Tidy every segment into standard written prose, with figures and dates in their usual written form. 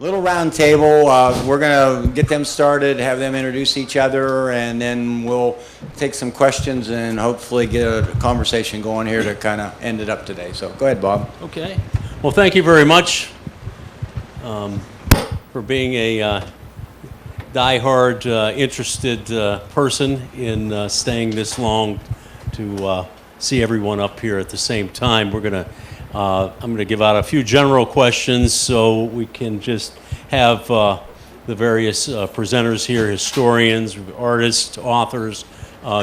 little round table. We're going to get them started, have them introduce each other, and then we'll take some questions and hopefully get a conversation going here to kind of end it up today. So go ahead, Bob. Okay. Well, thank you very much for being a die-hard, interested person in staying this long to see everyone up here at the same time. I'm going to give out a few general questions so we can just have the various presenters here, historians, artists, authors,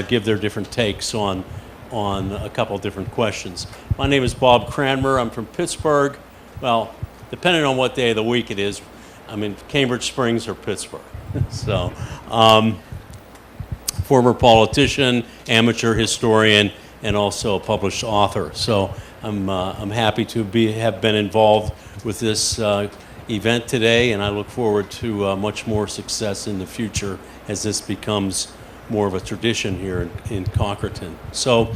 give their different takes on a couple of different questions. My name is Bob Cranmer. I'm from Pittsburgh. Well, depending on what day of the week it is, I'm in Cambridge Springs or Pittsburgh. So, former politician, amateur historian, and also a published author. So I'm happy to have been involved with this event today, and I look forward to much more success in the future as this becomes more of a tradition here in Concorton. So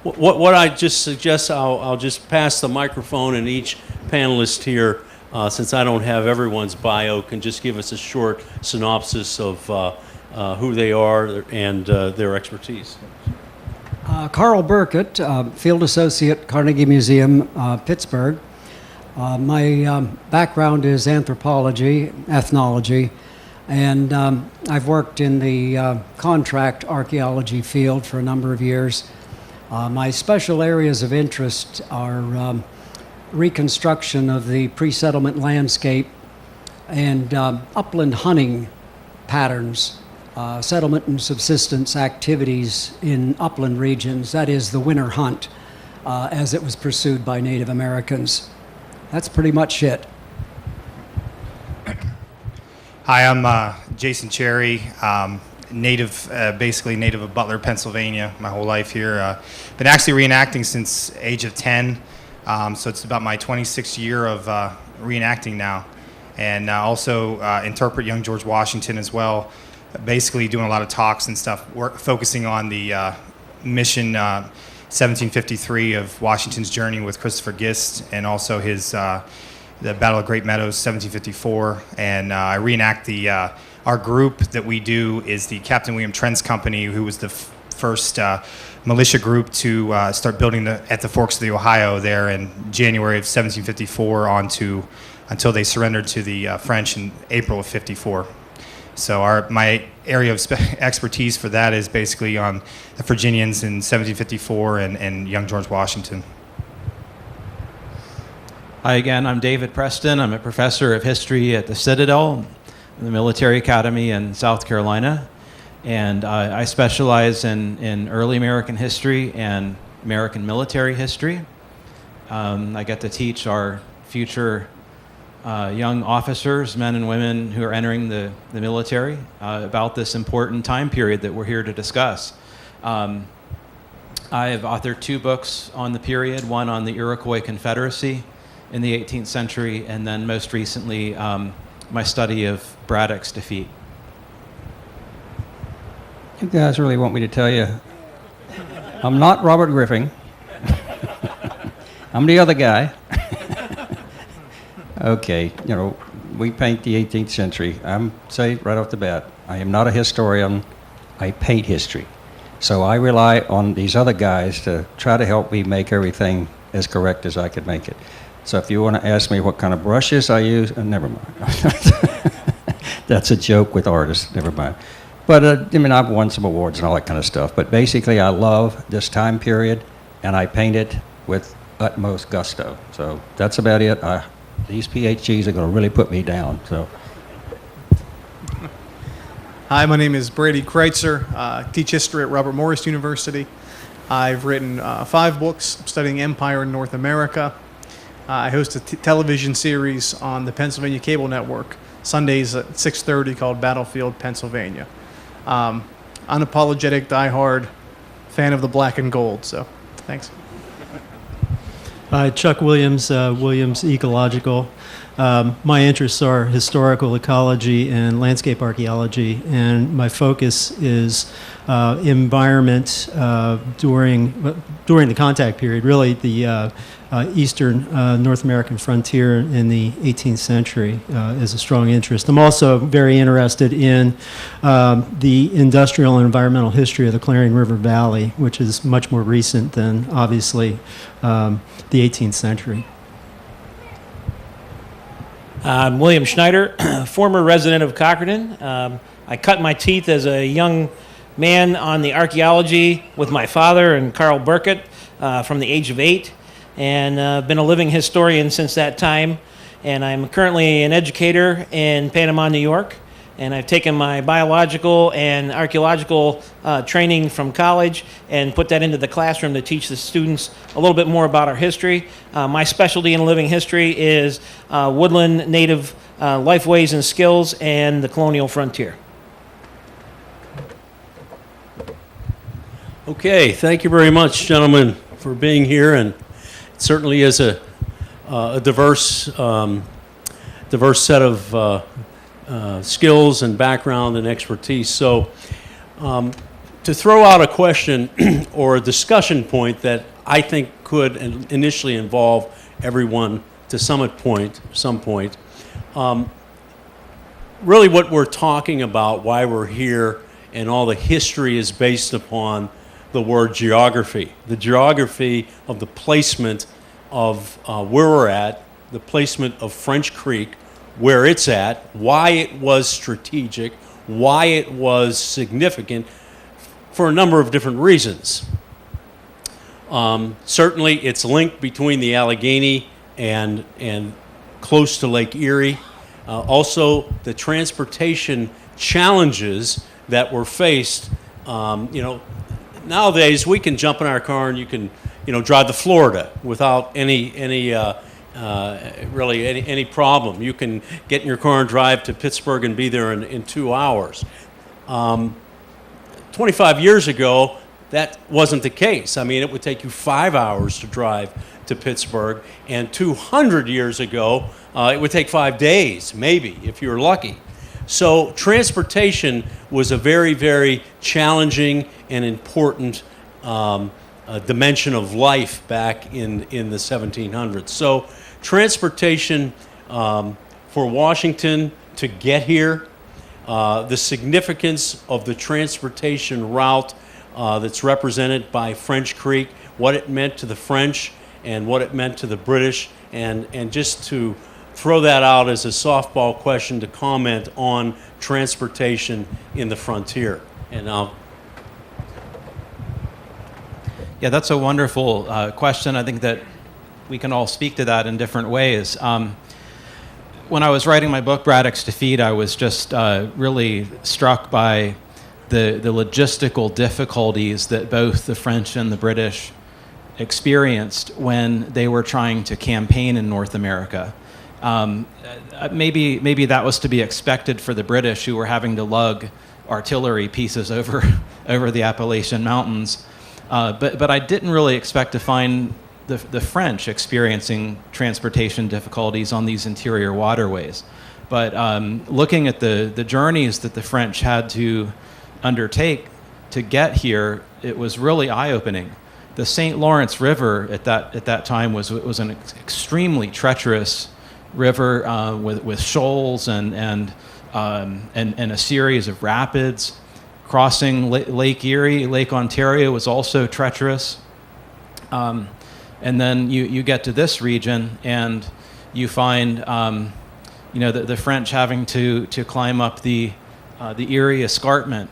what I just suggest, I'll just pass the microphone, and each panelist here, since I don't have everyone's bio, can just give us a short synopsis of who they are and their expertise. Carl Birkett, Field Associate, Carnegie Museum, Pittsburgh. My background is anthropology, ethnology, and I've worked in the contract archaeology field for a number of years. My special areas of interest are reconstruction of the pre-settlement landscape and upland hunting patterns. Settlement and subsistence activities in upland regions, that is the winter hunt, as it was pursued by Native Americans. That's pretty much it. Hi, I'm Jason Cherry, basically native of Butler, Pennsylvania, my whole life here. Been actually reenacting since age of 10, so it's about my 26th year of reenacting now. And also interpret young George Washington as well. Basically doing a lot of talks and stuff, focusing on the mission 1753 of Washington's journey with Christopher Gist, and also his the Battle of Great Meadows 1754. And I reenact our group that we do is the Captain William Trent's Company, who was the first militia group to start building at the Forks of the Ohio there in January of 1754 until they surrendered to the French in April of 54. So my area of expertise for that is basically on the Virginians in 1754 and young George Washington. Hi again, I'm David Preston. I'm a professor of history at the Citadel, the Military Academy in South Carolina. And I specialize in early American history and American military history. I get to teach our future young officers, men and women who are entering the military, about this important time period that we're here to discuss. I have authored 2 books on the period, one on the Iroquois Confederacy in the 18th century, and then most recently my study of Braddock's defeat. You guys really want me to tell you, I'm not Robert Griffin. I'm the other guy. Okay, we paint the 18th century. I'm say right off the bat, I am not a historian. I paint history. So I rely on these other guys to try to help me make everything as correct as I could make it. So if you want to ask me what kind of brushes I use, never mind. That's a joke with artists, never mind. But I've won some awards and all that kind of stuff. But basically, I love this time period, and I paint it with utmost gusto. So that's about it. These PhDs are going to really put me down. So. Hi, my name is Brady Kreitzer. I teach history at Robert Morris University. I've written 5 books studying empire in North America. I host a television series on the Pennsylvania Cable Network, Sundays at 6:30, called Battlefield, Pennsylvania. Unapologetic, diehard fan of the black and gold, so thanks. Hi, Chuck Williams, Williams Ecological. My interests are historical ecology and landscape archaeology, and my focus is environment during the contact period, really the eastern North American frontier in the 18th century is a strong interest. I'm also very interested in the industrial and environmental history of the Clarion River Valley, which is much more recent than, obviously, the 18th century. I'm William Schneider, former resident of Cockerton. I cut my teeth as a young man on the archaeology with my father and Carl Birkett from the age of 8, and been a living historian since that time. And I'm currently an educator in Panama, New York, and I've taken my biological and archaeological training from college and put that into the classroom to teach the students a little bit more about our history. My specialty in living history is woodland native lifeways and skills and the colonial frontier. Okay, thank you very much, gentlemen, for being here, and it certainly is a diverse set of skills and background and expertise. So to throw out a question or a discussion point that I think could initially involve everyone to some point, really what we're talking about, why we're here, and all the history is based upon the word geography. The geography of the placement of where we're at, the placement of French Creek, where it's at, why it was strategic, why it was significant for a number of different reasons. Certainly its link between the Allegheny and close to Lake Erie. Also the transportation challenges that were faced. Nowadays we can jump in our car and you can drive to Florida without any problem. You can get in your car and drive to Pittsburgh and be there in 2 hours. 25 years ago, that wasn't the case. I mean, it would take you 5 hours to drive to Pittsburgh, and 200 years ago, it would take 5 days, maybe, if you were lucky. So transportation was a very, very challenging and important dimension of life back in the 1700s. So transportation for Washington to get here, the significance of the transportation route that's represented by French Creek, what it meant to the French and what it meant to the British, and just to throw that out as a softball question to comment on transportation in the frontier. And Yeah, that's a wonderful question. I think that we can all speak to that in different ways. When I was writing my book, Braddock's Defeat, I was just really struck by the logistical difficulties that both the French and the British experienced when they were trying to campaign in North America. Maybe that was to be expected for the British, who were having to lug artillery pieces over the Appalachian Mountains. But I didn't really expect to find the French experiencing transportation difficulties on these interior waterways. But looking at the journeys that the French had to undertake to get here, it was really eye-opening. The St. Lawrence River at that time was an extremely treacherous river with shoals and a series of rapids. Crossing Lake Erie, Lake Ontario was also treacherous. And then you get to this region and you find the French having to climb up the Erie Escarpment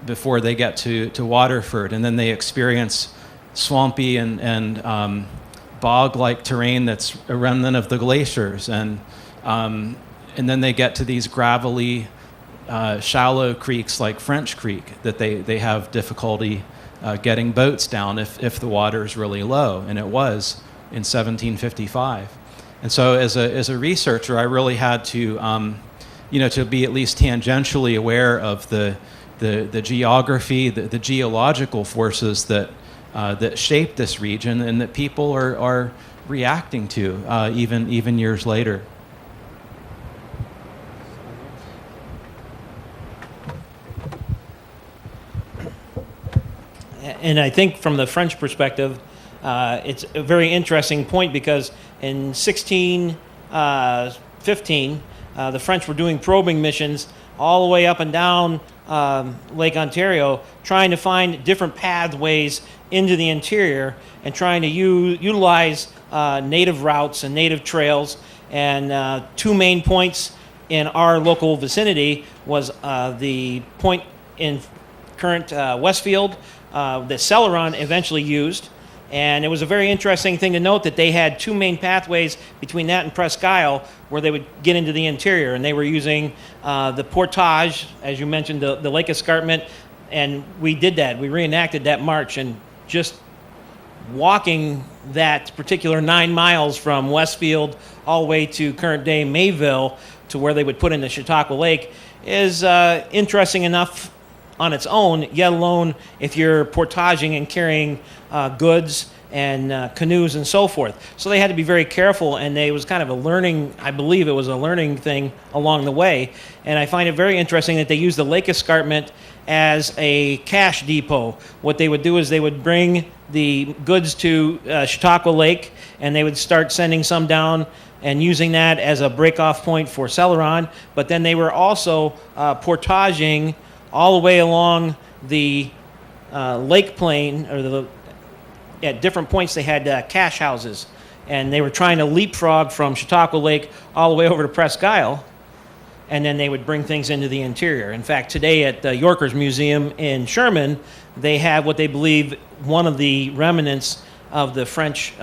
before they get to Waterford, and then they experience swampy and bog-like terrain that's a remnant of the glaciers, and then they get to these gravelly, shallow creeks like French Creek that they have difficulty getting boats down if the water is really low, and it was in 1755. And so as a researcher, I really had to to be at least tangentially aware of the geography, the geological forces that shape this region, and that people are reacting to even years later. And I think from the French perspective, it's a very interesting point because in 1615, the French were doing probing missions all the way up and down Lake Ontario, trying to find different pathways into the interior and trying to utilize native routes and native trails. And two main points in our local vicinity was the point in current Westfield that Celeron eventually used. And it was a very interesting thing to note that they had two main pathways between that and Presque Isle where they would get into the interior. And they were using the portage, as you mentioned, the lake escarpment. And we did that. We reenacted that march. And just walking that particular 9 miles from Westfield all the way to current day Mayville to where they would put in the Chautauqua Lake is interesting enough on its own, yet alone if you're portaging and carrying goods and canoes and so forth. So they had to be very careful, and it was kind of a learning, I believe it was a learning thing along the way. And I find it very interesting that they used the lake escarpment as a cash depot. What they would do is they would bring the goods to Chautauqua Lake, and they would start sending some down and using that as a break-off point for Celeron. But then they were also portaging all the way along the lake plain, or at different points they had cache houses, and they were trying to leapfrog from Chautauqua Lake all the way over to Presque Isle, and then they would bring things into the interior. In fact, today at the Yorkers Museum in Sherman, they have what they believe one of the remnants of the French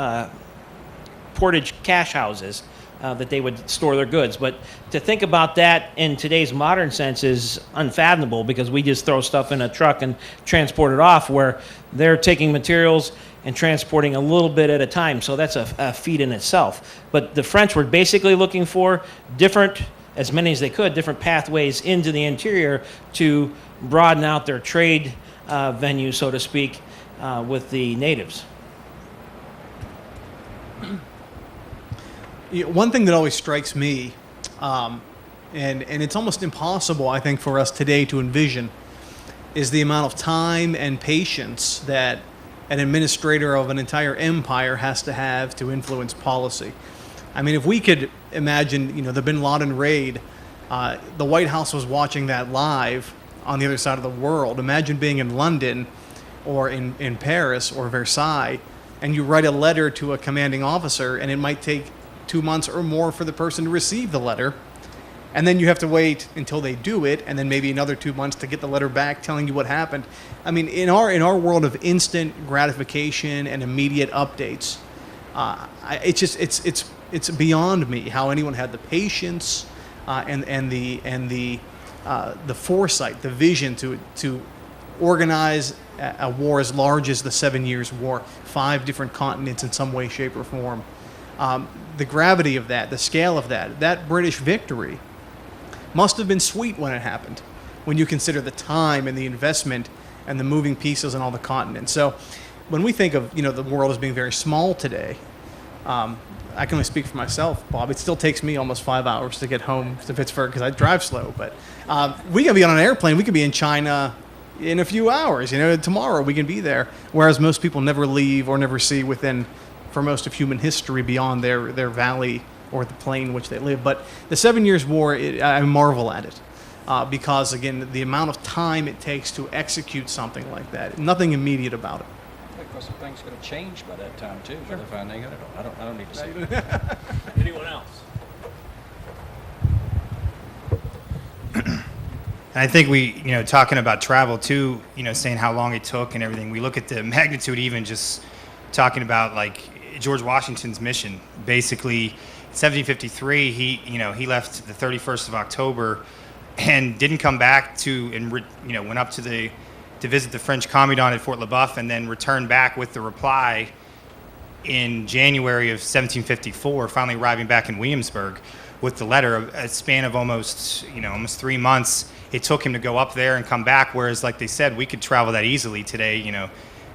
portage cache houses that they would store their goods. But to think about that in today's modern sense is unfathomable, because we just throw stuff in a truck and transport it off, where they're taking materials and transporting a little bit at a time. So that's a feat in itself. But the French were basically looking for different, as many as they could, different pathways into the interior to broaden out their trade venue, so to speak, with the natives. One thing that always strikes me, and it's almost impossible, I think, for us today to envision, is the amount of time and patience that an administrator of an entire empire has to have to influence policy. I mean, if we could imagine, the Bin Laden raid, the White House was watching that live on the other side of the world. Imagine being in London or in Paris or Versailles, and you write a letter to a commanding officer, and it might take 2 months or more for the person to receive the letter, and then you have to wait until they do it, and then maybe another 2 months to get the letter back telling you what happened. I mean, in our world of instant gratification and immediate updates, it's beyond me how anyone had the patience and the foresight, the vision to organize a war as large as the 7 Years' War, 5 different continents in some way, shape, or form. The gravity of that, the scale of that British victory must have been sweet when it happened, when you consider the time and the investment and the moving pieces on all the continents. So when we think of, the world as being very small today, I can only speak for myself, Bob. It still takes me almost 5 hours to get home to Pittsburgh because I drive slow. But we can be on an airplane. We could be in China in a few hours. Tomorrow we can be there, whereas most people never leave or never see within, for most of human history, beyond their valley or the plain in which they live. But the 7 Years' War, I marvel at it because, again, the amount of time it takes to execute something like that, nothing immediate about it. Because things could have changed by that time too. Sure. By the time they got it, I don't need to say it. Anyone else? And I think we, talking about travel too, saying how long it took and everything, we look at the magnitude, even just talking about like George Washington's mission. Basically, in 1753, he left the 31st of October and didn't come back went up to visit the French commandant at Fort Le Boeuf, and then returned back with the reply in January of 1754, finally arriving back in Williamsburg with the letter. A span of almost 3 months it took him to go up there and come back, whereas, like they said, we could travel that easily today,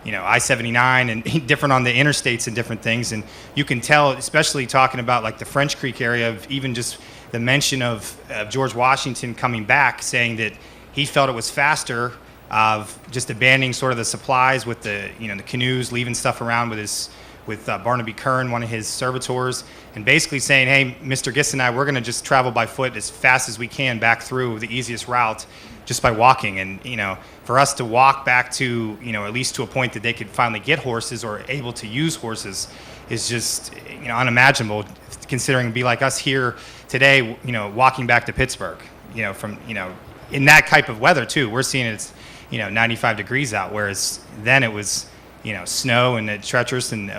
I-79 and different on the interstates and different things. And you can tell, especially talking about like the French Creek area, of even just the mention of George Washington coming back, saying that he felt it was faster of just abandoning sort of the supplies with the canoes, leaving stuff around with Barnaby Kern, one of his servitors, and basically saying, hey, Mr. Gist and I, we're going to just travel by foot as fast as we can back through the easiest route just by walking. And, for us to walk back to, at least to a point that they could finally get horses or able to use horses is just, unimaginable, considering it'd be like us here today, walking back to Pittsburgh, from, in that type of weather too. We're seeing it's, 95 degrees out, whereas then it was, snow and treacherous, and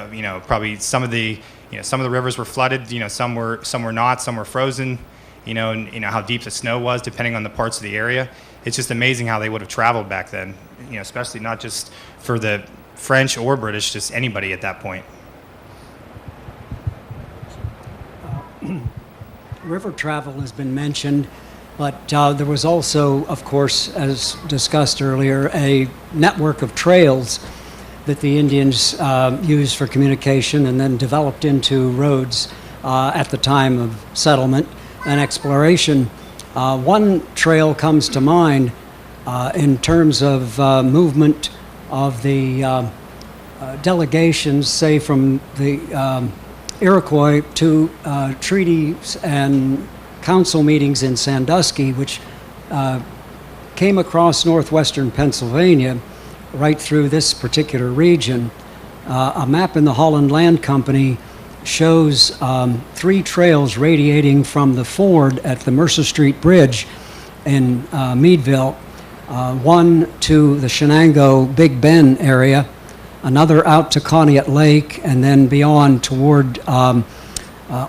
probably some of the rivers were flooded. Some were not. Some were frozen. And how deep the snow was, depending on the parts of the area. It's just amazing how they would have traveled back then. Especially not just for the French or British, just anybody at that point. River travel has been mentioned, but there was also, of course, as discussed earlier, a network of trails that the Indians used for communication and then developed into roads at the time of settlement and exploration. One trail comes to mind in terms of movement of the delegations, say from the Iroquois to treaties and council meetings in Sandusky, which came across northwestern Pennsylvania right through this particular region. A map in the Holland Land Company shows 3 trails radiating from the ford at the Mercer Street Bridge in Meadville, one to the Shenango Big Bend area, another out to Conneaut Lake, and then beyond toward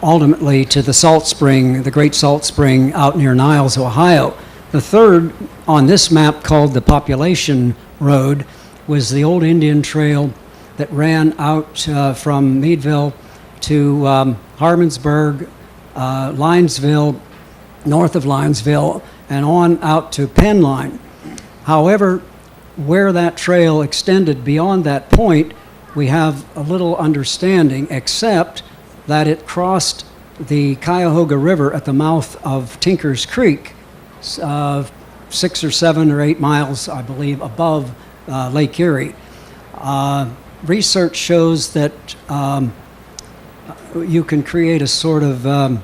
ultimately to the Salt Spring, the Great Salt Spring out near Niles, Ohio. The third on this map, called the Population Road, was the old Indian trail that ran out from Meadville to Harmonsburg, Linesville, north of Linesville, and on out to Penn Line. However, where that trail extended beyond that point, we have a little understanding, except that it crossed the Cuyahoga River at the mouth of Tinker's Creek, 6 or 7 or 8 miles, I believe, above Lake Erie. Research shows that you can create a sort of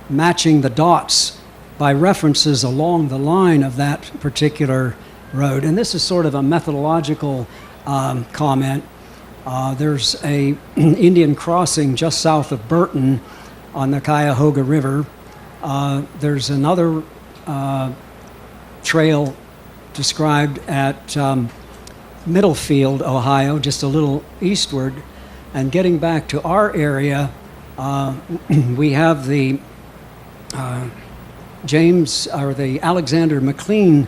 matching the dots by references along the line of that particular road. And this is sort of a methodological comment. There's a Indian crossing just south of Burton on the Cuyahoga River. There's another trail described at Middlefield, Ohio, just a little eastward. And getting back to our area, we have the the Alexander McLean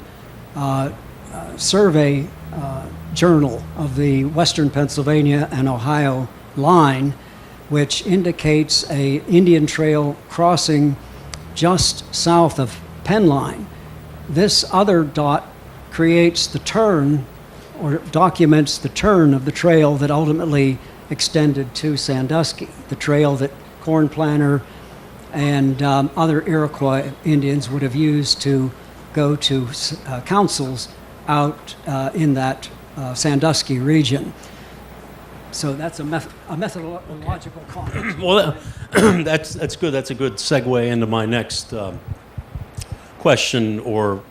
survey journal of the Western Pennsylvania and Ohio line, which indicates a Indian trail crossing just south of Penn Line. This other dot creates the turn, or documents the turn of the trail that ultimately extended to Sandusky, the trail that Corn Planter and other Iroquois Indians would have used to go to councils out in that Sandusky region. So that's a methodological comment. Well, that's good. That's a good segue into my next question or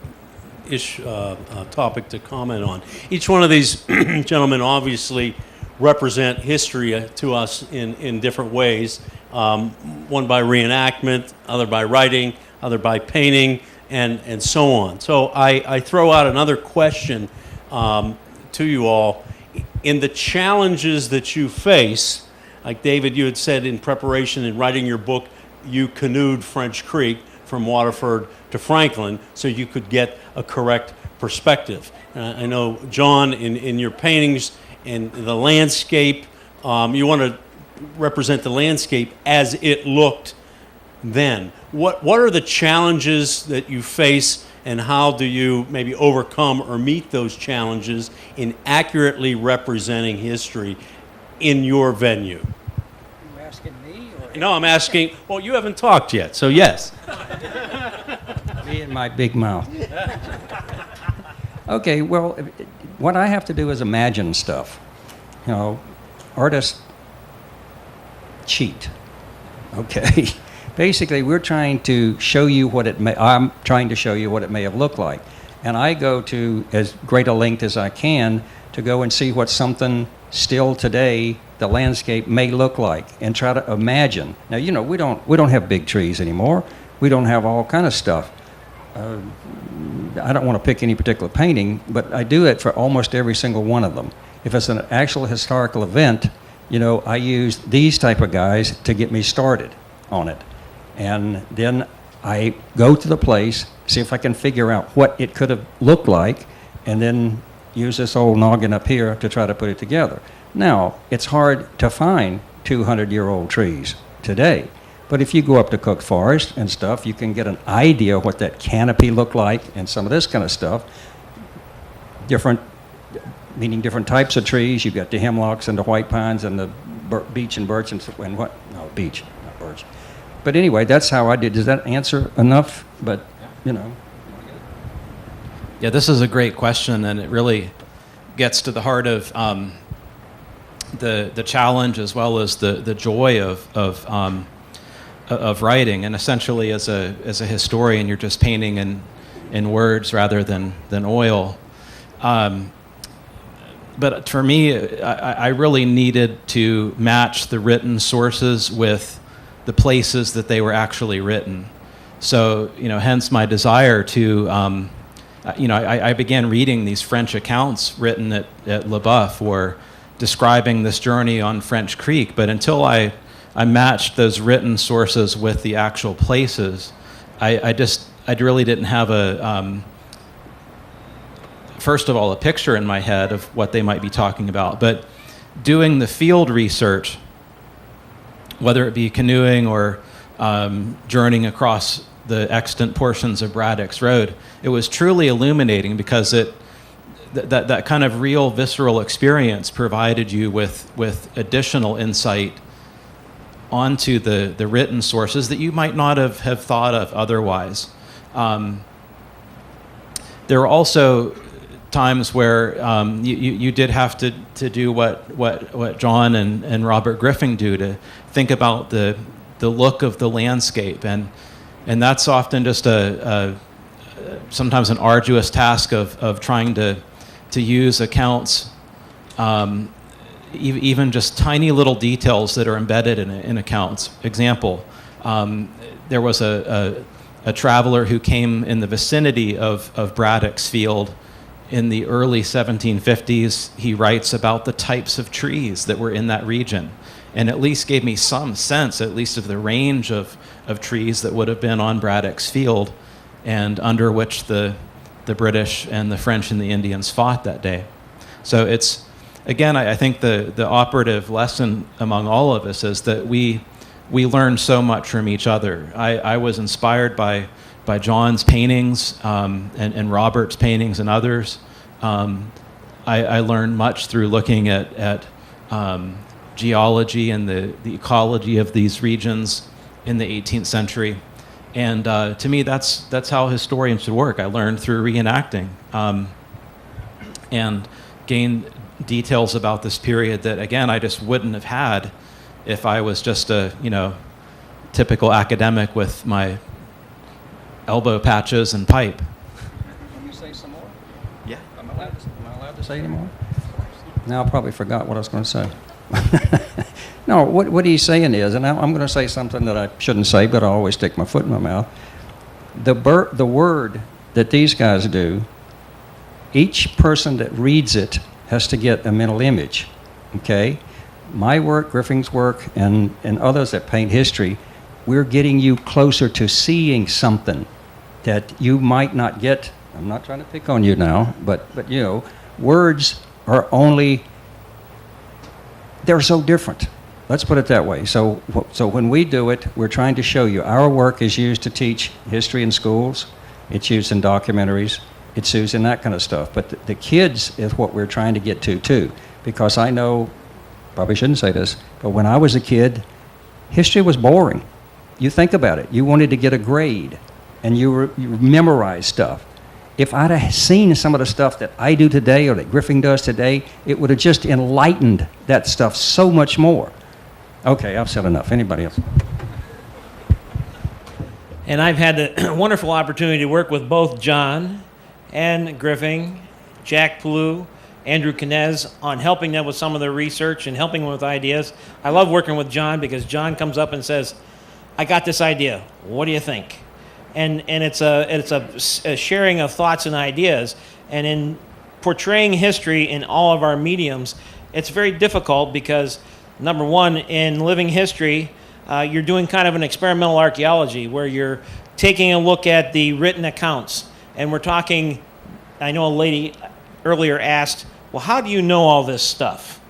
topic to comment on. Each one of these gentlemen obviously represent history to us in different ways. One by reenactment, other by writing, other by painting, and so on. So I throw out another question to you all. In the challenges that you face, like David, you had said in preparation in writing your book, you canoed French Creek from Waterford to Franklin so you could get a correct perspective. I know, John, in your paintings and the landscape, you want to represent the landscape as it looked then. What are the challenges that you face and how do you maybe overcome or meet those challenges in accurately representing history in your venue? You asking me or No, I'm asking, well, you haven't talked yet, so yes. me and my big mouth? Okay, well, what I have to do is imagine stuff. You know, artists cheat. Okay. Basically, we're trying to show you what I'm trying to show you what it may have looked like. And I go to as great a length as I can to go and see what something still today, the landscape may look like, and try to imagine. Now, you know, we don't have big trees anymore. We don't have all kind of stuff. I don't want to pick any particular painting, but I do it for almost every single one of them. If it's an actual historical event, you know, I use these type of guys to get me started on it. And then I go to the place, see if I can figure out what it could have looked like, and then use this old noggin up here to try to put it together. Now, it's hard to find 200-year-old trees today. But if you go up to Cook Forest and stuff, you can get an idea what that canopy looked like and some of this kind of stuff. Meaning different types of trees. You've got the hemlocks and the white pines and the beech and birch and what? No, beech, not birch. But anyway, that's how I did. Does that answer enough? But, you know. Yeah, this is a great question, and it really gets to the heart of the challenge as well as the joy of writing. And essentially, as a historian, you're just painting in words rather than oil. But for me, I really needed to match the written sources with the places that they were actually written. So, you know, hence my desire to, I began reading these French accounts written at LaBeouf or describing this journey on French Creek. But until I matched those written sources with the actual places, I really didn't have first of all, a picture in my head of what they might be talking about. But doing the field research, whether it be canoeing or journeying across the extant portions of Braddock's Road, it was truly illuminating because that kind of real visceral experience provided you with additional insight onto the written sources that you might not have thought of otherwise. There were also times where you did have to do what John and Robert Griffin do, to think about the look of the landscape, and that's often just sometimes an arduous task of trying to use accounts, even just tiny little details that are embedded in accounts. Example, there was a traveler who came in the vicinity of Braddock's Field in the early 1750s. He writes about the types of trees that were in that region, and at least gave me some sense, at least of the range of trees that would have been on Braddock's Field and under which the British and the French and the Indians fought that day. So it's, again, I think the operative lesson among all of us is that we learn so much from each other. I was inspired by John's paintings and Robert's paintings and others. I learned much through looking at geology and the ecology of these regions in the 18th century. And to me, that's how historians should work. I learned through reenacting and gained details about this period that, again, I just wouldn't have had if I was just a typical academic with my elbow patches and pipe. Can you say some more? Yeah. Am I allowed to say any more? Now I probably forgot what I was going to say. No, what he's saying is, and I'm going to say something that I shouldn't say, but I always stick my foot in my mouth. The word that these guys do, each person that reads it has to get a mental image, okay? My work, Griffin's work, and others that paint history, we're getting you closer to seeing something that you might not get. I'm not trying to pick on you now, but you know, words are only, they're so different. Let's put it that way. So when we do it, we're trying to show you. Our work is used to teach history in schools. It's used in documentaries. It's used in that kind of stuff. But the kids is what we're trying to get to, too. Because I know, probably shouldn't say this, but when I was a kid, history was boring. You think about it. You wanted to get a grade, and you memorized stuff. If I'd have seen some of the stuff that I do today or that Griffin does today, it would have just enlightened that stuff so much more. Okay, I've said enough. Anybody else? And I've had the wonderful opportunity to work with both John and Griffin, Jack Pellew, Andrew Kinez on helping them with some of their research and helping them with ideas. I love working with John because John comes up and says, I got this idea. What do you think? And it's a sharing of thoughts and ideas. And in portraying history in all of our mediums, it's very difficult because, number one, in living history, you're doing kind of an experimental archaeology where you're taking a look at the written accounts. And we're talking, I know a lady earlier asked, well, how do you know all this stuff?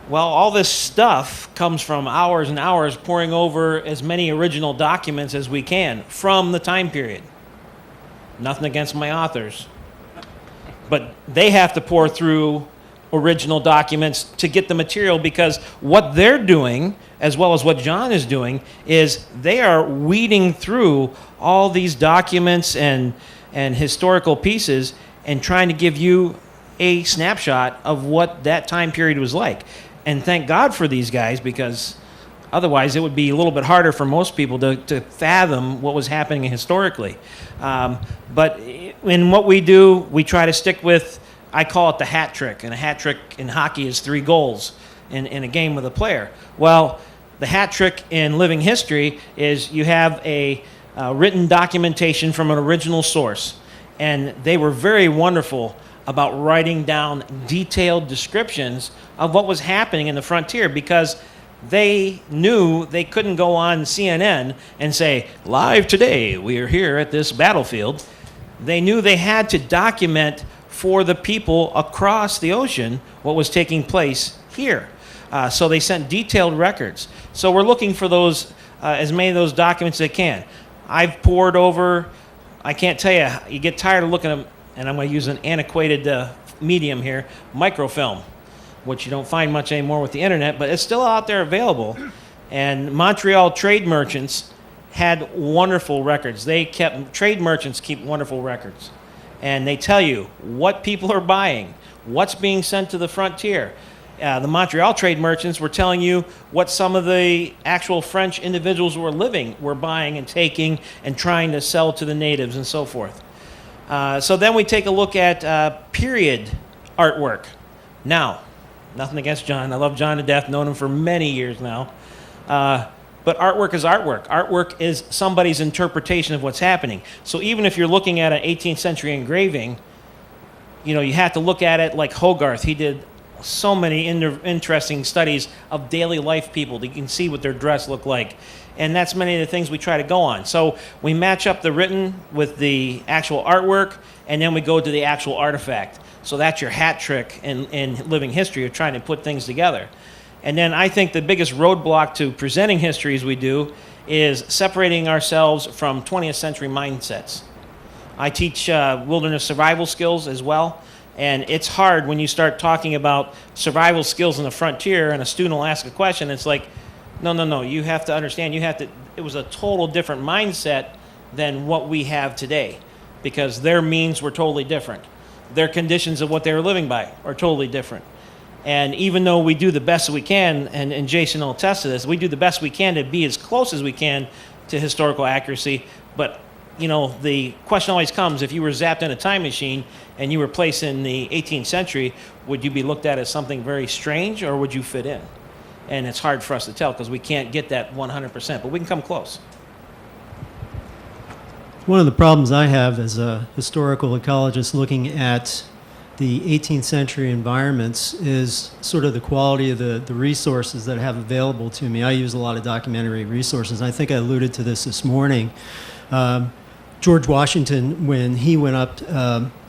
Well, all this stuff comes from hours and hours poring over as many original documents as we can from the time period. Nothing against my authors. But they have to pour through original documents to get the material because what they're doing, as well as what John is doing, is they are weeding through all these documents and historical pieces and trying to give you a snapshot of what that time period was like. And thank God for these guys because otherwise it would be a little bit harder for most people to fathom what was happening historically. But in what we do, we try to stick with, I call it the hat trick. And a hat trick in hockey is 3 goals in a game with a player. Well, the hat trick in living history is you have a written documentation from an original source. And they were very wonderful about writing down detailed descriptions of what was happening in the frontier because they knew they couldn't go on CNN and say, live today, we are here at this battlefield. They knew they had to document for the people across the ocean what was taking place here. So they sent detailed records. So we're looking for those, as many of those documents as they can. I've pored over, I can't tell you, you get tired of looking at them, and I'm going to use an antiquated medium here, microfilm, which you don't find much anymore with the internet, but it's still out there available. And Montreal trade merchants had wonderful records. Trade merchants keep wonderful records. And they tell you what people are buying, what's being sent to the frontier. The Montreal trade merchants were telling you what some of the actual French individuals who were buying and taking and trying to sell to the natives and so forth. So then we take a look at period artwork. Now, nothing against John. I love John to death, known him for many years now. But artwork is artwork. Artwork is somebody's interpretation of what's happening. So even if you're looking at an 18th century engraving, you have to look at it like Hogarth. He did so many interesting studies of daily life people that you can see what their dress looked like. And that's many of the things we try to go on. So we match up the written with the actual artwork, and then we go to the actual artifact. So that's your hat trick in living history of trying to put things together. And then I think the biggest roadblock to presenting history as we do is separating ourselves from 20th century mindsets. I teach wilderness survival skills as well. And it's hard when you start talking about survival skills in the frontier and a student will ask a question. It's like, no, you have to understand, it was a total different mindset than what we have today because their means were totally different. Their conditions of what they were living by are totally different. And even though we do the best we can, and Jason will attest to this, we do the best we can to be as close as we can to historical accuracy, but the question always comes, if you were zapped in a time machine and you were placed in the 18th century, would you be looked at as something very strange or would you fit in? And it's hard for us to tell because we can't get that 100%, but we can come close. One of the problems I have as a historical ecologist looking at the 18th century environments is sort of the quality of the resources that I have available to me. I use a lot of documentary resources. I think I alluded to this morning. George Washington, when he went up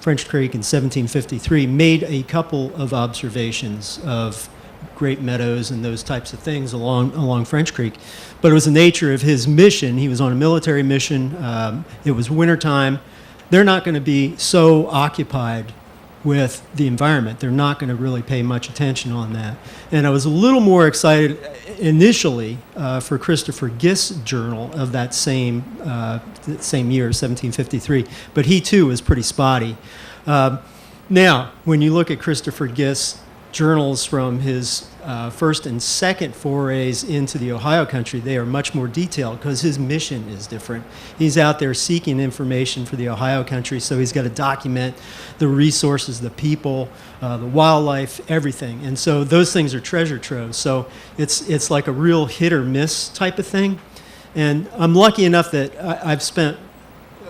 French Creek in 1753, made a couple of observations of great meadows and those types of things along French Creek. But it was the nature of his mission. He was on a military mission. It was wintertime. They're not going to be so occupied with the environment. They're not going to really pay much attention on that. And I was a little more excited initially for Christopher Gist's journal of that same year, 1753. But he too was pretty spotty. Now, when you look at Christopher Gist's journals from his first and second forays into the Ohio country, they are much more detailed because his mission is different. He's out there seeking information for the Ohio country, so he's got to document the resources, the people, the wildlife, everything. And so those things are treasure troves. So it's like a real hit or miss type of thing. And I'm lucky enough that I've spent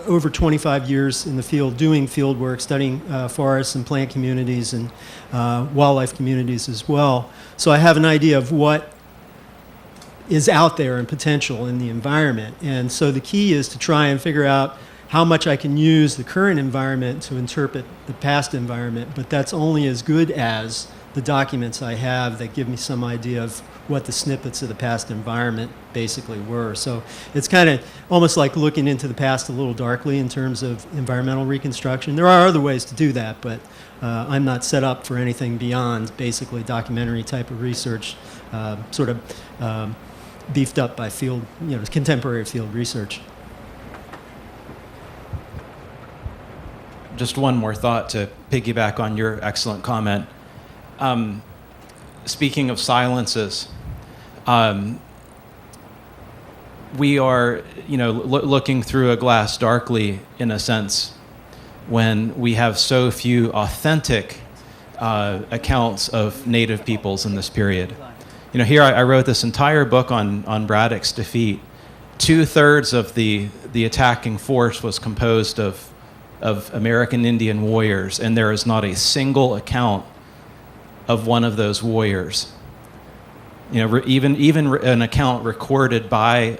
over 25 years in the field doing field work, studying forests and plant communities and wildlife communities as well. So I have an idea of what is out there and potential in the environment. And so the key is to try and figure out how much I can use the current environment to interpret the past environment, but that's only as good as the documents I have that give me some idea of what the snippets of the past environment basically were. So it's kind of almost like looking into the past a little darkly in terms of environmental reconstruction. There are other ways to do that, but I'm not set up for anything beyond basically documentary type of research, sort of beefed up by field, contemporary field research. Just one more thought to piggyback on your excellent comment. Speaking of silences, we are, looking through a glass darkly, in a sense, when we have so few authentic accounts of Native peoples in this period. Here I wrote this entire book on Braddock's defeat. 2/3 of the attacking force was composed of American Indian warriors, and there is not a single account of one of those warriors. Even an account recorded by,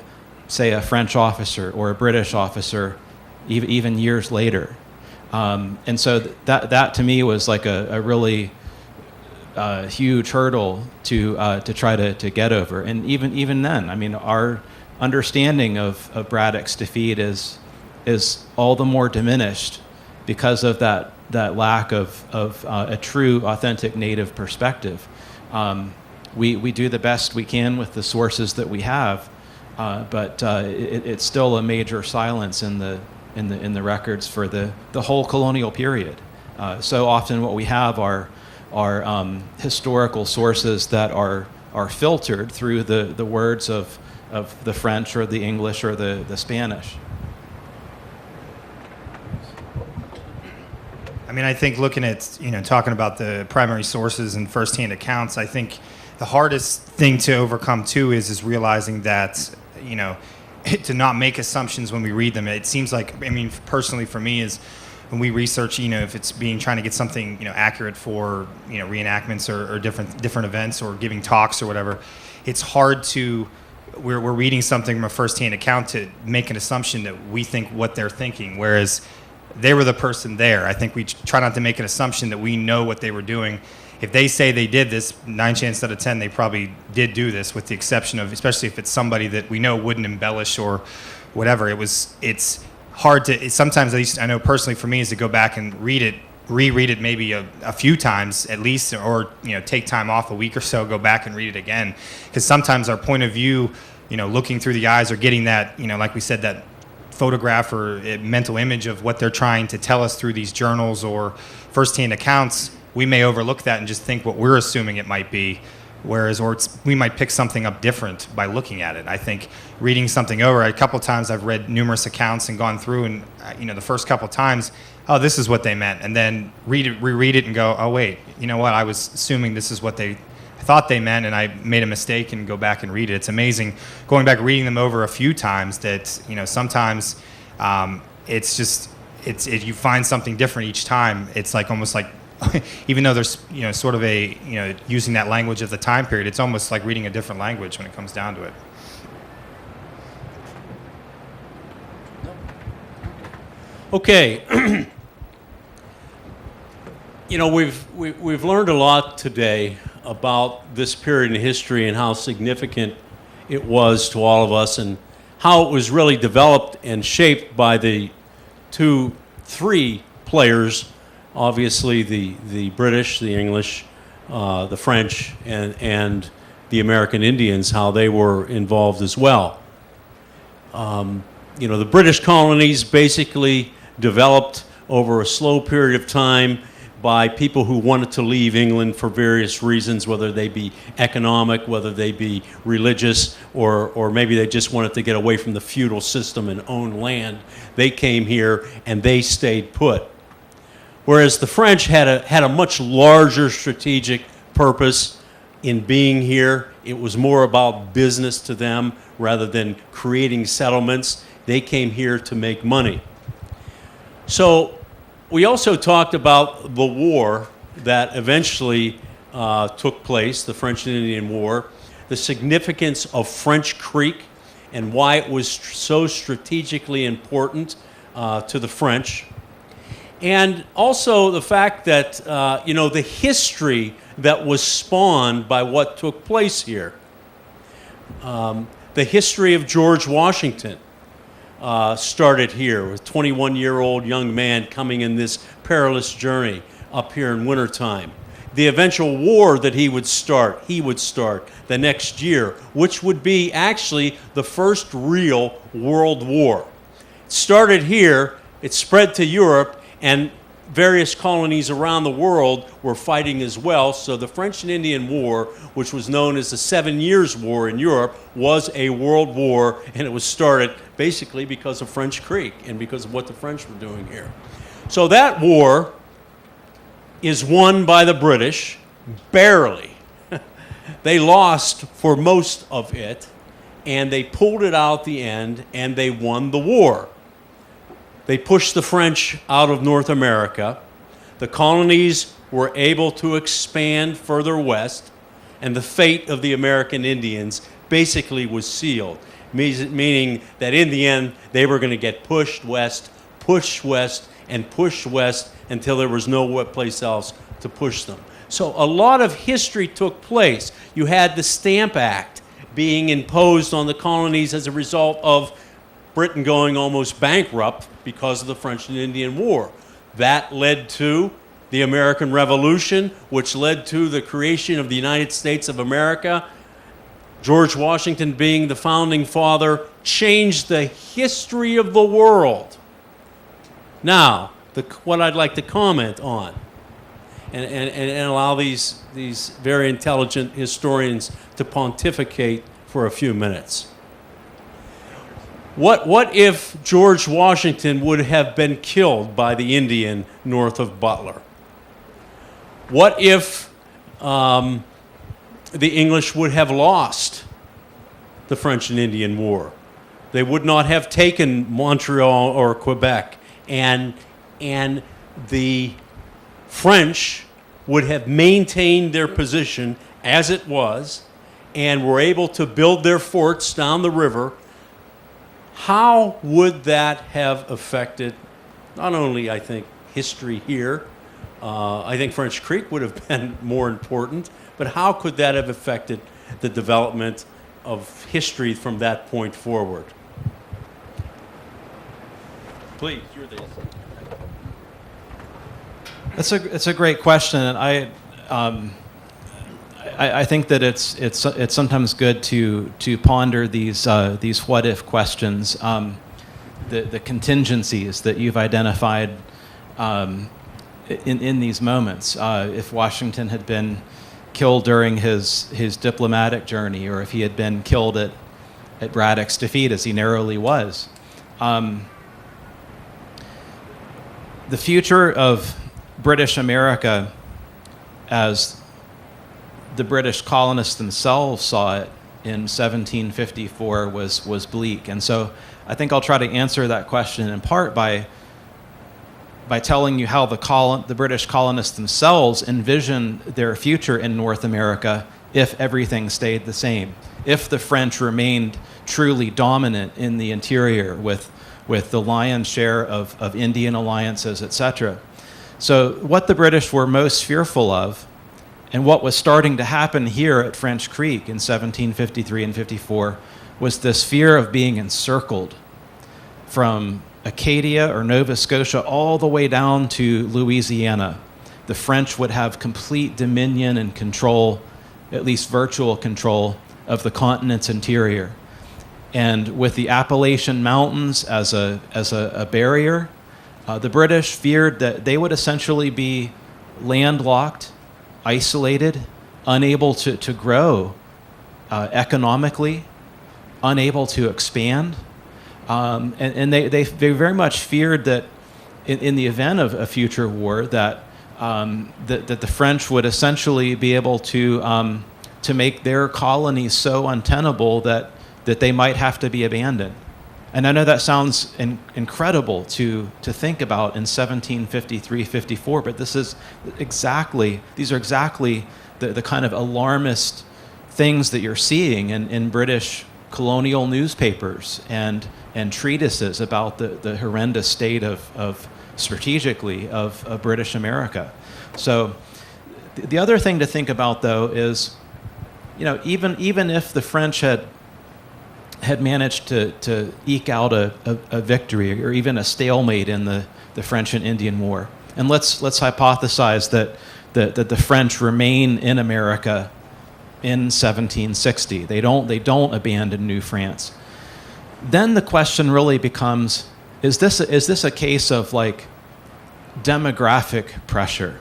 say, a French officer or a British officer, even years later. And so that to me was like a really huge hurdle to try to get over. And even then, our understanding of Braddock's defeat is all the more diminished because of that lack of a true, authentic Native perspective. We do the best we can with the sources that we have, but it's still a major silence in the records for the whole colonial period. So often, what we have are historical sources that are filtered through the words of the French or the English or the Spanish. I think looking at, talking about the primary sources and firsthand accounts, I think the hardest thing to overcome too is realizing that, to not make assumptions when we read them. It seems like, personally for me is when we research, if it's trying to get something, accurate for, reenactments or different events or giving talks or whatever, it's hard to, we're reading something from a firsthand account to make an assumption that we think what they're thinking, whereas they were the person there. I think we try not to make an assumption that we know what they were doing. If they say they did this, 9 chances out of 10, they probably did do this, with the exception of, especially if it's somebody that we know wouldn't embellish or whatever. It's hard to, sometimes, at least I know personally for me, is to go back and reread it maybe a few times at least, or take time off a week or so, go back and read it again. Because sometimes our point of view, looking through the eyes or getting that, like we said, that photograph or mental image of what they're trying to tell us through these journals or firsthand accounts, we may overlook that and just think what we're assuming it might be, whereas we might pick something up different by looking at it. I think reading something over, a couple times I've read numerous accounts and gone through and, the first couple times, oh, this is what they meant, and then reread it and go, oh, wait, you know what, I was assuming this is what they thought they meant, and I made a mistake, and go back and read it. It's amazing going back, reading them over a few times, that sometimes you find something different each time. It's like almost like even though there's sort of a using that language of the time period, it's almost like reading a different language when it comes down to it. Okay. We've learned a lot today about this period in history and how significant it was to all of us, and how it was really developed and shaped by the three players, obviously the British, the English, the French, and the American Indians, how they were involved as well. The British colonies basically developed over a slow period of time by people who wanted to leave England for various reasons, whether they be economic, whether they be religious, or maybe they just wanted to get away from the feudal system and own land. They came here and they stayed put. Whereas the French had a much larger strategic purpose in being here. It was more about business to them rather than creating settlements. They came here to make money. So we also talked about the war that eventually took place, the French and Indian War, the significance of French Creek and why it was so strategically important to the French. And also the fact that, the history that was spawned by what took place here. The history of George Washington started here with a 21-year-old young man coming in this perilous journey up here in wintertime. The eventual war that he would start the next year, which would be actually the first real world war. It started here, it spread to Europe, and various colonies around the world were fighting as well. So the French and Indian War, which was known as the 7 Years' War in Europe, was a world war, and it was started basically because of French Creek and because of what the French were doing here. So that war is won by the British, barely. They lost for most of it, and they pulled it out the end, and they won the war. They pushed the French out of North America. The colonies were able to expand further west, and the fate of the American Indians basically was sealed, meaning that in the end, they were going to get pushed west, and pushed west until there was no place else to push them. So a lot of history took place. You had the Stamp Act being imposed on the colonies as a result of Britain going almost bankrupt because of the French and Indian War. That led to the American Revolution, which led to the creation of the United States of America. George Washington, being the founding father, changed the history of the world. Now, what I'd like to comment on, and allow these very intelligent historians to pontificate for a few minutes. What if George Washington would have been killed by the Indian north of Butler? What if the English would have lost the French and Indian War? They would not have taken Montreal or Quebec, and the French would have maintained their position as it was and were able to build their forts down the river. How would that have affected not only, I think, history here, I think French Creek would have been more important, but how could that have affected the development of history from that point forward? Please, you're the... It's a great question, and I think that it's sometimes good to ponder these what if questions, the contingencies that you've identified in these moments. If Washington had been killed during his diplomatic journey, or if he had been killed at Braddock's defeat, as he narrowly was, the future of British America, as the British colonists themselves saw it in 1754, was bleak. And so I think I'll try to answer that question in part by telling you how the British colonists themselves envisioned their future in North America if everything stayed the same, if the French remained truly dominant in the interior with the lion's share of Indian alliances, etc. So what the British were most fearful of And what was starting to happen here at French Creek in 1753 and 54 was this fear of being encircled from Acadia or Nova Scotia all the way down to Louisiana. The French would have complete dominion and control, at least virtual control, of the continent's interior. And with the Appalachian Mountains as a barrier, the British feared that they would essentially be landlocked, isolated, unable to grow economically, unable to expand. And they very much feared that in the event of a future war, that the French would essentially be able to make their colonies so untenable that they might have to be abandoned. And I know that sounds incredible to think about in 1753-54, but these are exactly the kind of alarmist things that you're seeing in British colonial newspapers and treatises about the horrendous state of strategically of British America. So the other thing to think about, though, is, even if the French had managed to eke out a victory or even a stalemate in the French and Indian War, and let's hypothesize that the French remain in America in 1760. They don't abandon New France. Then the question really becomes: is this a case of like demographic pressure?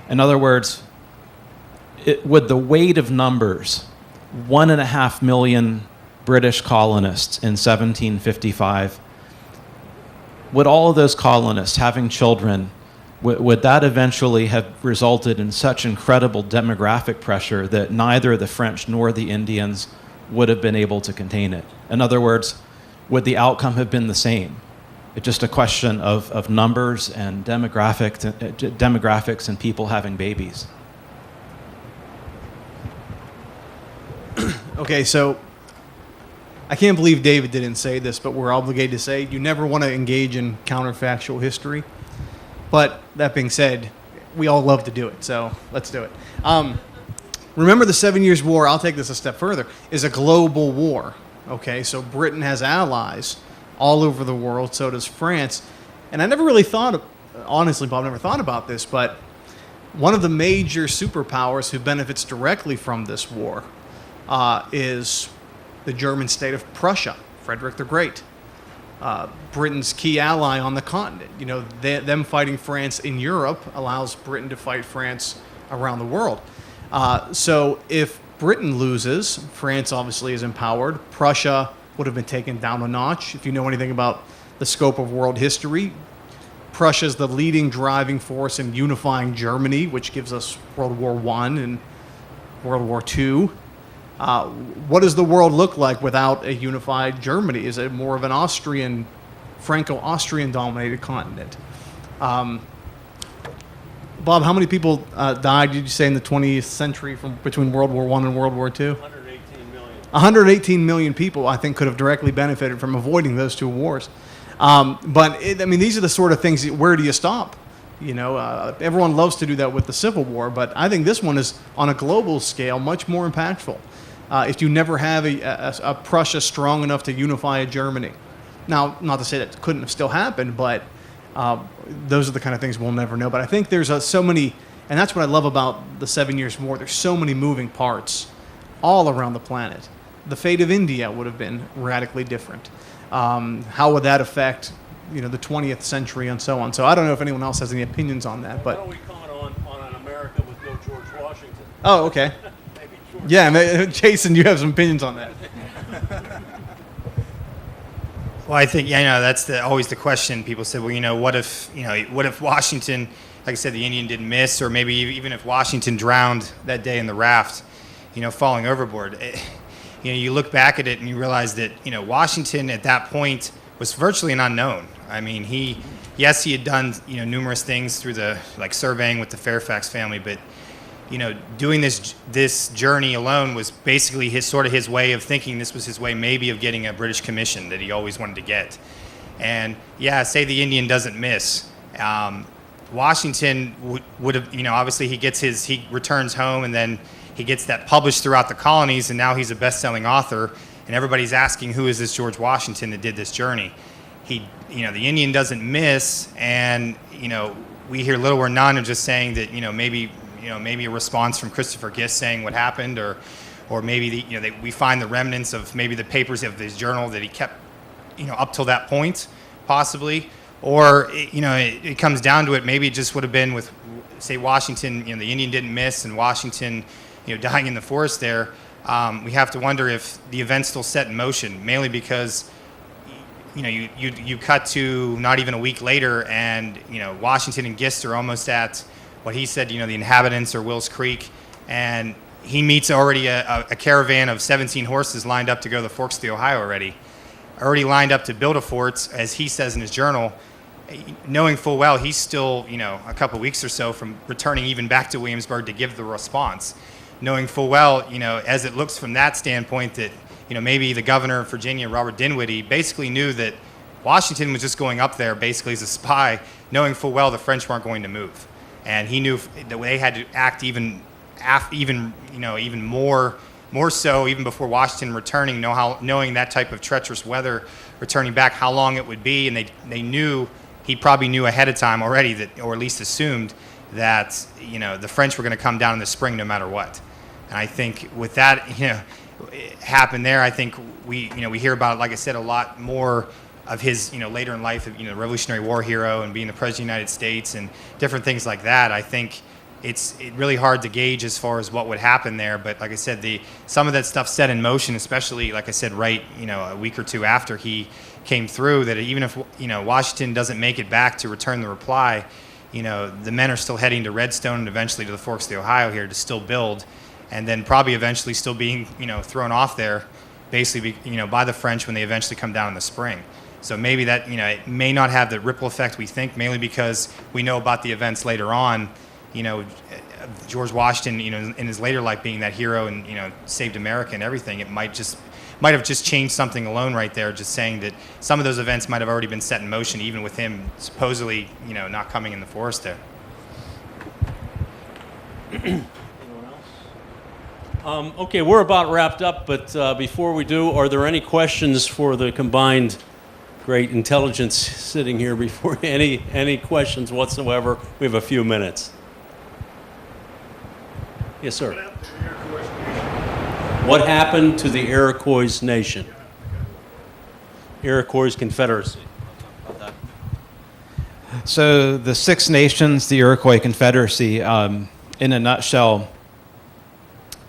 In other words, would the weight of numbers, 1.5 million British colonists in 1755, would all of those colonists having children, would that eventually have resulted in such incredible demographic pressure that neither the French nor the Indians would have been able to contain it? In other words, would the outcome have been the same? It's just a question of numbers and demographics and people having babies. Okay, so I can't believe David didn't say this, but we're obligated to say you never want to engage in counterfactual history. But that being said, we all love to do it, so let's do it. Remember, the 7 Years' War, I'll take this a step further, is a global war. Okay, so Britain has allies all over the world, so does France. And I never really thought, honestly, Bob, never thought about this, but one of the major superpowers who benefits directly from this war is the German state of Prussia, Frederick the Great. Britain's key ally on the continent. Them fighting France in Europe allows Britain to fight France around the world. So if Britain loses, France obviously is empowered. Prussia would have been taken down a notch. If you know anything about the scope of world history, Prussia is the leading driving force in unifying Germany, which gives us World War I and World War II. What does the world look like without a unified Germany? Is it more of an Franco-Austrian dominated continent? Bob, how many people died, did you say, in the 20th century between World War I and World War II? 118 million. 118 million people, I think, could have directly benefited from avoiding those two wars. These are the sort of things, where do you stop? Everyone loves to do that with the Civil War, but I think this one is, on a global scale, much more impactful. If you never have a Prussia strong enough to unify a Germany. Now, not to say that couldn't have still happened, but those are the kind of things we'll never know. But I think there's so many, and that's what I love about the 7 Years' War. There's so many moving parts all around the planet. The fate of India would have been radically different. How would that affect, the 20th century and so on? So I don't know if anyone else has any opinions on that. But why don't we comment on an America with no George Washington? Oh, okay. Maybe George. Yeah, Jason, you have some opinions on that. Well, I think that's always the question. People said, well, what if Washington, like I said, the Indian didn't miss, or maybe even if Washington drowned that day in the raft, falling overboard. You look back at it and you realize that Washington at that point was virtually an unknown. I mean, he had done numerous things through the surveying with the Fairfax family, but doing this journey alone was basically his way of thinking. This was his way maybe of getting a British commission that he always wanted to get. And say the Indian doesn't miss. Washington would have, obviously he returns home, and then he gets that published throughout the colonies, and now he's a best-selling author, and everybody's asking, who is this George Washington that did this journey? The Indian doesn't miss, and, we hear little or none of just saying that, maybe a response from Christopher Gist saying what happened, or maybe we find the remnants of maybe the papers of his journal that he kept, up till that point, possibly. Or, it comes down to it, maybe it just would have been with, say, Washington, the Indian didn't miss, and Washington, dying in the forest there. We have to wonder if the event's still set in motion, mainly because, you cut to not even a week later, and, Washington and Gist are almost at what he said, the inhabitants or Wills Creek, and he meets already a caravan of 17 horses lined up to go to the Forks of the Ohio already lined up to build a fort, as he says in his journal, knowing full well he's still, a couple weeks or so from returning even back to Williamsburg to give the response, knowing full well, as it looks from that standpoint that, maybe the governor of Virginia, Robert Dinwiddie, basically knew that Washington was just going up there basically as a spy, knowing full well the French weren't going to move. And he knew that they had to act even more so even before Washington returning, knowing that type of treacherous weather returning back, how long it would be, and they knew, he probably knew ahead of time already that, or at least assumed that, the French were going to come down in the spring no matter what. And I think with that, happened there, I think we hear about, like I said, a lot more of his, later in life, the Revolutionary War hero and being the President of the United States and different things like that. I think it's really hard to gauge as far as what would happen there. But like I said, some of that stuff set in motion, especially, like I said, right, a week or two after he came through, that even if, Washington doesn't make it back to return the reply, the men are still heading to Redstone and eventually to the Forks of the Ohio here to still build, and then probably eventually still being, thrown off there, basically, by the French when they eventually come down in the spring. So maybe that, it may not have the ripple effect we think, mainly because we know about the events later on, George Washington, in his later life being that hero and, saved America and everything. It might have just changed something alone right there, just saying that some of those events might have already been set in motion, even with him supposedly, not coming in the forest there. Okay, we're about wrapped up, but before we do, are there any questions for the combined great intelligence sitting here before any questions whatsoever? We have a few minutes. Yes, sir. What happened to the Iroquois Nation? Iroquois Confederacy. So the Six Nations, the Iroquois Confederacy, in a nutshell,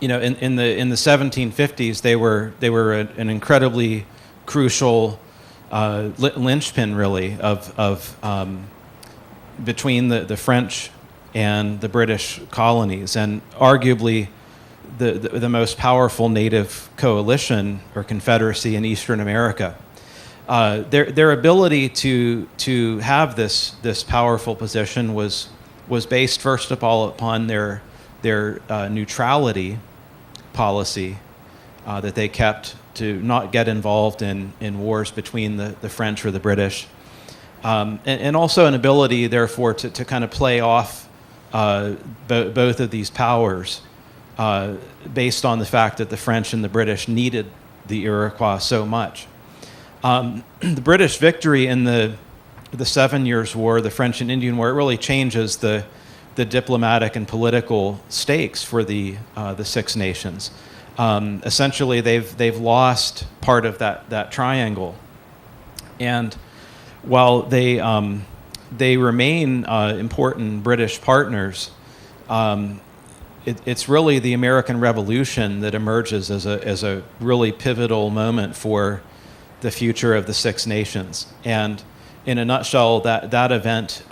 in the 1750s, they were an incredibly crucial linchpin, really, of between the French and the British colonies, and arguably the most powerful native coalition or confederacy in Eastern America. Their ability to have this powerful position was based first of all upon their neutrality policy that they kept to not get involved in wars between the French or the British, and also an ability, therefore, to kind of play off both of these powers based on the fact that the French and the British needed the Iroquois so much. The British victory in the 7 Years' War, the French and Indian War, it really changes the diplomatic and political stakes for the Six Nations. Essentially, they've lost part of that triangle, and while they remain important British partners, it's really the American Revolution that emerges as a really pivotal moment for the future of the Six Nations. And in a nutshell, that event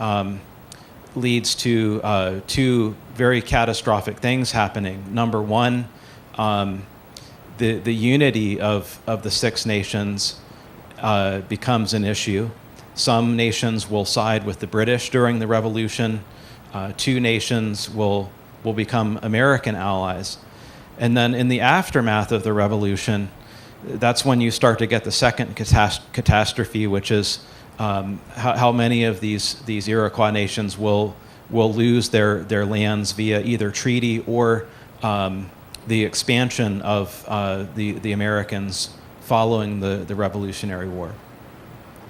leads to two very catastrophic things happening. Number one, the unity of the Six Nations becomes an issue. Some nations will side with the British during the Revolution. Two nations will become American allies. And then in the aftermath of the Revolution, that's when you start to get the second catastrophe, which is how many of these Iroquois nations will lose their lands via either treaty or the expansion of the Americans following the Revolutionary War.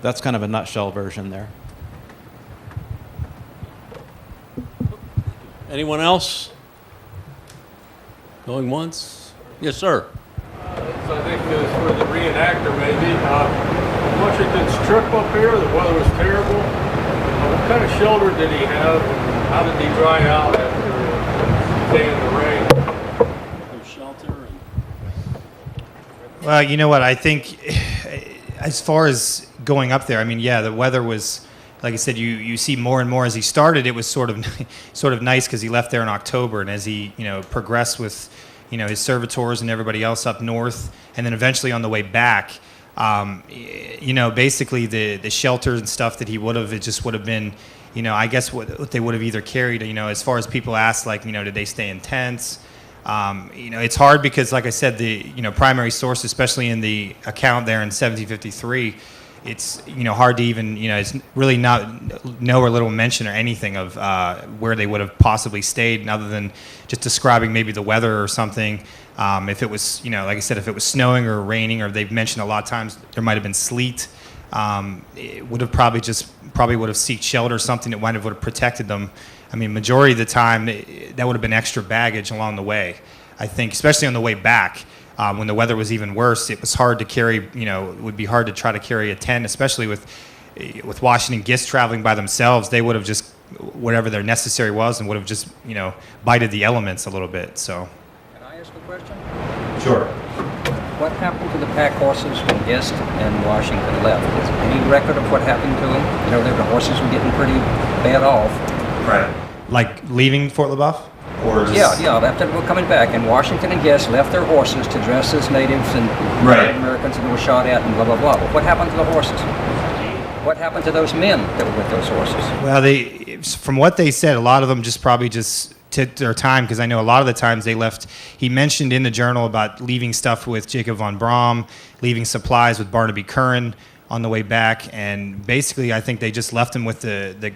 That's kind of a nutshell version there. Anyone else? Going once? Yes, sir. So I think it's for the reenactor maybe. Washington's trip up here, the weather was terrible. What kind of shelter did he have, and how did he dry out after staying in the rain? There's shelter. Well, you know what? I think as far as going up there, I mean, yeah, the weather was, like I said, you see more and more as he started. It was sort of nice because he left there in October, and as he progressed with his servitors and everybody else up north, and then eventually on the way back, basically the shelters and stuff that he would have, it just would have been, I guess what they would have either carried, as far as people ask, like, did they stay in tents? It's hard because, like I said, the primary source, especially in the account there in 1753, it's hard to even it's really not no or little mention or anything of where they would have possibly stayed, other than just describing maybe the weather or something. If it was like I said, if it was snowing or raining, or they've mentioned a lot of times there might have been sleet, it would have probably would have sought shelter or something that would have protected them. I mean, majority of the time that would have been extra baggage along the way. I think, especially on the way back. When the weather was even worse, it was hard to carry, it would be hard to try to carry a tent, especially with Washington Gist traveling by themselves. They would have just, whatever their necessary was, and would have just, bited the elements a little bit, so. Can I ask a question? Sure. What happened to the pack horses when Gist and Washington left? Is there any record of what happened to them? The horses were getting pretty bad off. Right. Like leaving Fort LaBeouf? Or just... Yeah, after they were coming back, and Washington and Gist left their horses to dress as natives and Right. Americans, and they were shot at and blah, blah, blah. But what happened to the horses? What happened to those men that were with those horses? Well, from what they said, a lot of them probably took their time, because I know a lot of the times they left. He mentioned in the journal about leaving stuff with Jacob von Braun, leaving supplies with Barnaby Curran on the way back, and basically I think they just left them with the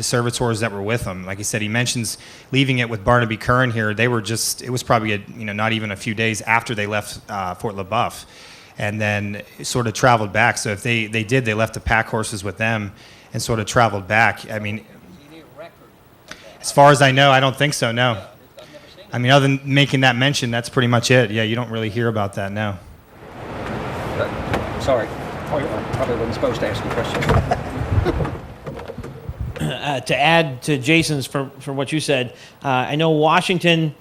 servitors that were with them. Like he said, he mentions leaving it with Barnaby Curran here. They were it was probably not even a few days after they left Fort LaBeouf, and then sort of traveled back. So if they left the pack horses with them and sort of traveled back. I mean, as far as I know, I don't think so, no. I mean, other than making that mention, that's pretty much it. Yeah, you don't really hear about that, no. Sorry. Probably wasn't supposed to ask the question. To add to Jason's for what you said, I know Washington,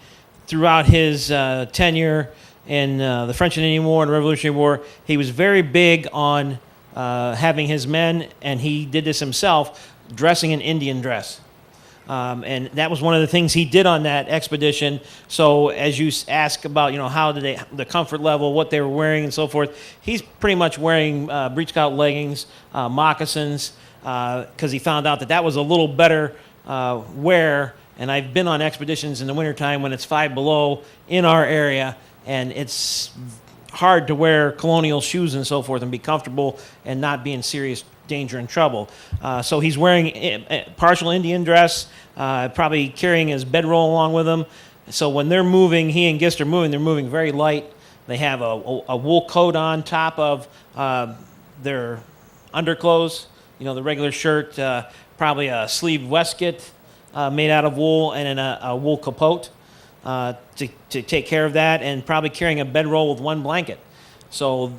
throughout his tenure in the French and Indian War and the Revolutionary War, he was very big on having his men, and he did this himself, dressing in Indian dress. And that was one of the things he did on that expedition. So as you ask about, how did the comfort level, what they were wearing and so forth, he's pretty much wearing breech scout leggings, moccasins, because he found out that was a little better wear. And I've been on expeditions in the wintertime when it's 5 below in our area, and it's hard to wear colonial shoes and so forth and be comfortable and not be in serious danger and trouble. So he's wearing partial Indian dress, probably carrying his bedroll along with him. So when they're moving, he and Gist are moving, they're moving very light. They have a wool coat on top of their underclothes, the regular shirt, probably a sleeved waistcoat made out of wool, and then a wool capote to take care of that, and probably carrying a bedroll with one blanket. So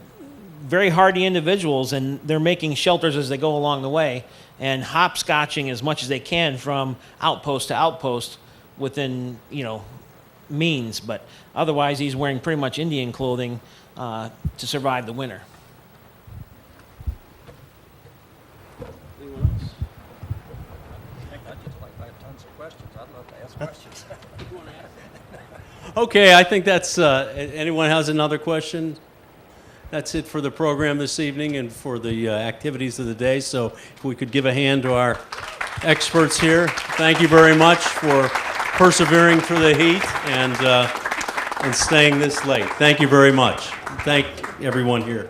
very hardy individuals, and they're making shelters as they go along the way and hopscotching as much as they can from outpost to outpost within, means. But otherwise, he's wearing pretty much Indian clothing to survive the winter. Anyone else? I have tons of questions. I'd love to ask questions. Okay, I think that's, anyone has another question? That's it for the program this evening and for the activities of the day. So if we could give a hand to our experts here. Thank you very much for persevering through the heat and staying this late. Thank you very much. Thank everyone here.